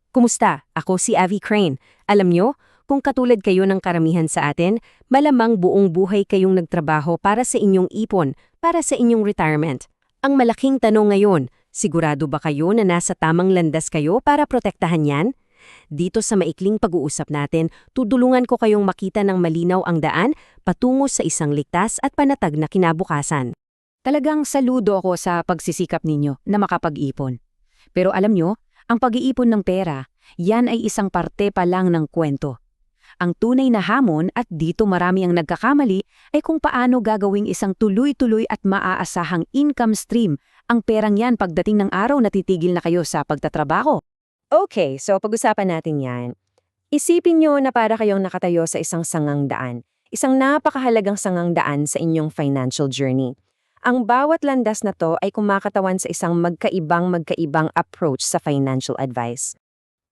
Kumusta? Ako si Avi Crane. Alam nyo, kung katulad kayo ng karamihan sa atin, malamang buong buhay kayong nagtrabaho para sa inyong ipon, para sa inyong retirement. Ang malaking tanong ngayon, sigurado ba kayo na nasa tamang landas kayo para protektahan yan? Dito sa maikling pag-uusap natin, tutulungan ko kayong makita ng malinaw ang daan patungo sa isang ligtas at panatag na kinabukasan. Talagang saludo ako sa pagsisikap ninyo na makapag-ipon. Pero alam nyo, ang pag-iipon ng pera, yan ay isang parte pa lang ng kwento. Ang tunay na hamon at dito marami ang nagkakamali ay kung paano gagawing isang tuloy-tuloy at maaasahang income stream ang perang yan pagdating ng araw na titigil na kayo sa pagtatrabaho. Okay, so pag-usapan natin yan. Isipin nyo na para kayong nakatayo sa isang sangang daan. Isang napakahalagang sangang daan sa inyong financial journey. Ang bawat landas na to ay kumakatawan sa isang magkaibang approach sa financial advice.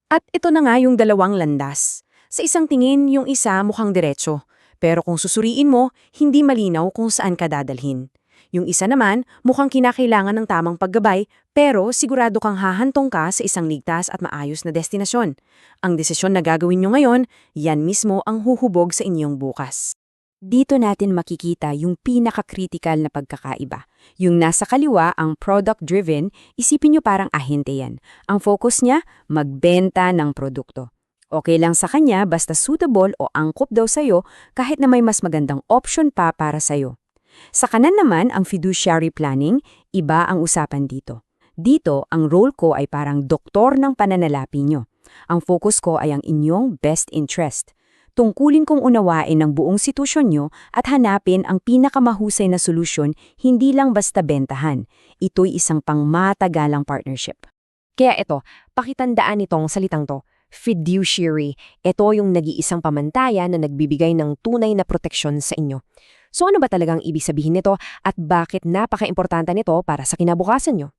At ito na nga yung dalawang landas. Sa isang tingin, yung isa mukhang diretso. Pero kung susuriin mo, hindi malinaw kung saan ka dadalhin. Yung isa naman, mukhang kinakailangan ng tamang paggabay, pero sigurado kang hahantong ka sa isang ligtas at maayos na destinasyon. Ang desisyon na gagawin nyo ngayon, yan mismo ang huhubog sa inyong bukas. Dito natin makikita yung pinaka-critical na pagkakaiba. Yung nasa kaliwa, ang product-driven, isipin nyo parang ahente yan. Ang focus niya, magbenta ng produkto. Okay lang sa kanya basta suitable o angkop daw sa'yo kahit na may mas magandang option pa para sa'yo. Sa kanan naman, ang fiduciary planning, iba ang usapan dito. Dito, ang role ko ay parang doktor ng pananalapi nyo. Ang focus ko ay ang inyong best interest. Tungkulin kong unawain ang buong sitwasyon nyo at hanapin ang pinakamahusay na solusyon, hindi lang basta bentahan. Ito'y isang pangmatagalang partnership. Kaya ito, pakitandaan itong salitang to, fiduciary. Ito yung nag-iisang pamantayan na nagbibigay ng tunay na proteksyon sa inyo. So ano ba talagang ibig sabihin nito at bakit napaka-importante nito para sa kinabukasan nyo?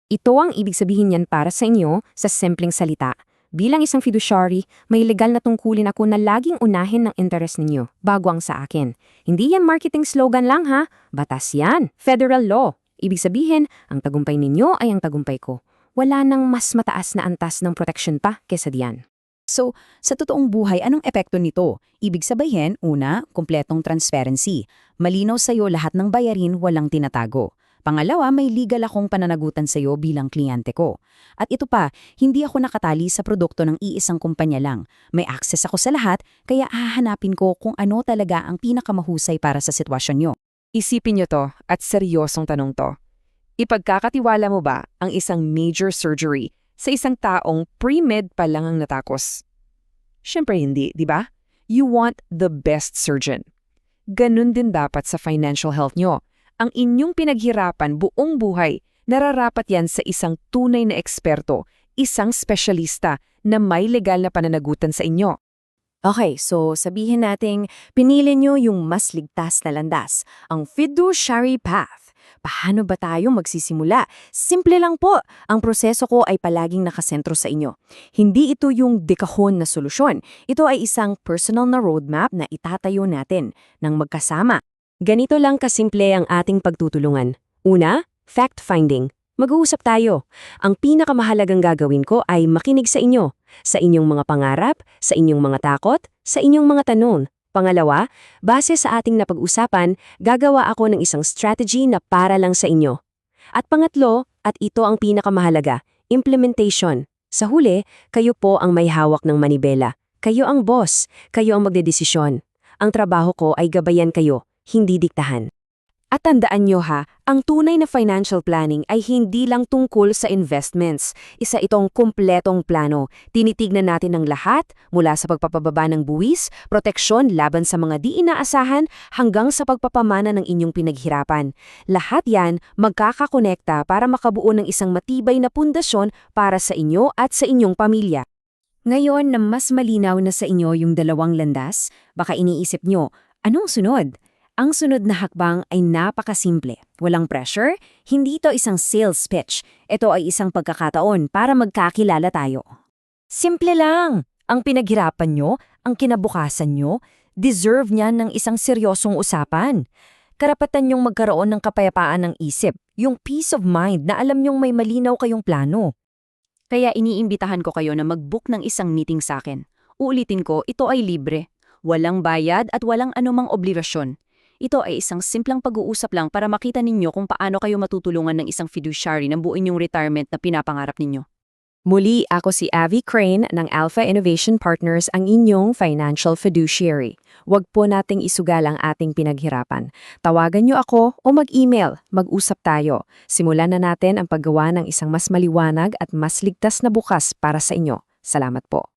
Ito ang ibig sabihin niyan para sa inyo sa simpleng salita. Bilang isang fiduciary, may legal na tungkulin ako na laging unahin ng interes ninyo bago ang sa akin. Hindi yan marketing slogan lang ha, batas yan, federal law. Ibig sabihin, ang tagumpay ninyo ay ang tagumpay ko. Wala nang mas mataas na antas ng protection pa kesa diyan. So, sa totoong buhay, anong epekto nito? Ibig sabihin, una, kumpletong transparency. Malinaw sa'yo lahat ng bayarin, walang tinatago. Pangalawa, may legal akong pananagutan sa iyo bilang kliyente ko. At ito pa, hindi ako nakatali sa produkto ng iisang kumpanya lang. May access ako sa lahat, kaya hahanapin ko kung ano talaga ang pinakamahusay para sa sitwasyon nyo. Isipin nyo to, at seryosong tanong to. Ipagkakatiwala mo ba ang isang major surgery sa isang taong pre-med pa lang ang natakos? Siyempre hindi, di ba? You want the best surgeon. Ganun din dapat sa financial health nyo. Ang inyong pinaghirapan buong buhay, nararapat yan sa isang tunay na eksperto, isang espesyalista na may legal na pananagutan sa inyo. Okay, so sabihin nating pinili nyo yung mas ligtas na landas, ang fiduciary path. Paano ba tayo magsisimula? Simple lang po, ang proseso ko ay palaging nakasentro sa inyo. Hindi ito yung dekahon na solusyon, ito ay isang personal na roadmap na itatayo natin ng magkasama. Ganito lang kasimple ang ating pagtutulungan. Una, fact-finding. Mag-uusap tayo. Ang pinakamahalagang gagawin ko ay makinig sa inyo, sa inyong mga pangarap, sa inyong mga takot, sa inyong mga tanong. Pangalawa, base sa ating napag-usapan, gagawa ako ng isang strategy na para lang sa inyo. At pangatlo, at ito ang pinakamahalaga, implementation. Sa huli, kayo po ang may hawak ng manibela. Kayo ang boss, kayo ang magdedesisyon. Ang trabaho ko ay gabayan kayo, hindi diktahan. At tandaan nyo ha, ang tunay na financial planning ay hindi lang tungkol sa investments. Isa itong kumpletong plano. Tinitignan natin ang lahat, mula sa pagpapababa ng buwis, proteksyon laban sa mga di inaasahan, hanggang sa pagpapamana ng inyong pinaghirapan. Lahat yan magkakakonekta para makabuo ng isang matibay na pundasyon para sa inyo at sa inyong pamilya. Ngayon na mas malinaw na sa inyo yung dalawang landas, baka iniisip nyo, anong sunod? Ang sunod na hakbang ay napakasimple. Walang pressure, hindi ito isang sales pitch. Ito ay isang pagkakataon para magkakilala tayo. Simple lang. Ang pinaghirapan nyo, ang kinabukasan nyo, deserve niyan ng isang seryosong usapan. Karapatan nyong magkaroon ng kapayapaan ng isip, yung peace of mind na alam nyong may malinaw kayong plano. Kaya iniimbitahan ko kayo na mag-book ng isang meeting sa akin. Uulitin ko, ito ay libre. Walang bayad at walang anumang obligasyon. Ito ay isang simplang pag-uusap lang para makita ninyo kung paano kayo matutulungan ng isang fiduciary na buuin yung retirement na pinapangarap ninyo. Muli, ako si Avi Crane ng Alpha Innovation Partners, ang inyong financial fiduciary. Huwag po nating isugal ang ating pinaghirapan. Tawagan niyo ako o mag-email, mag-usap tayo. Simulan na natin ang paggawa ng isang mas maliwanag at mas ligtas na bukas para sa inyo. Salamat po.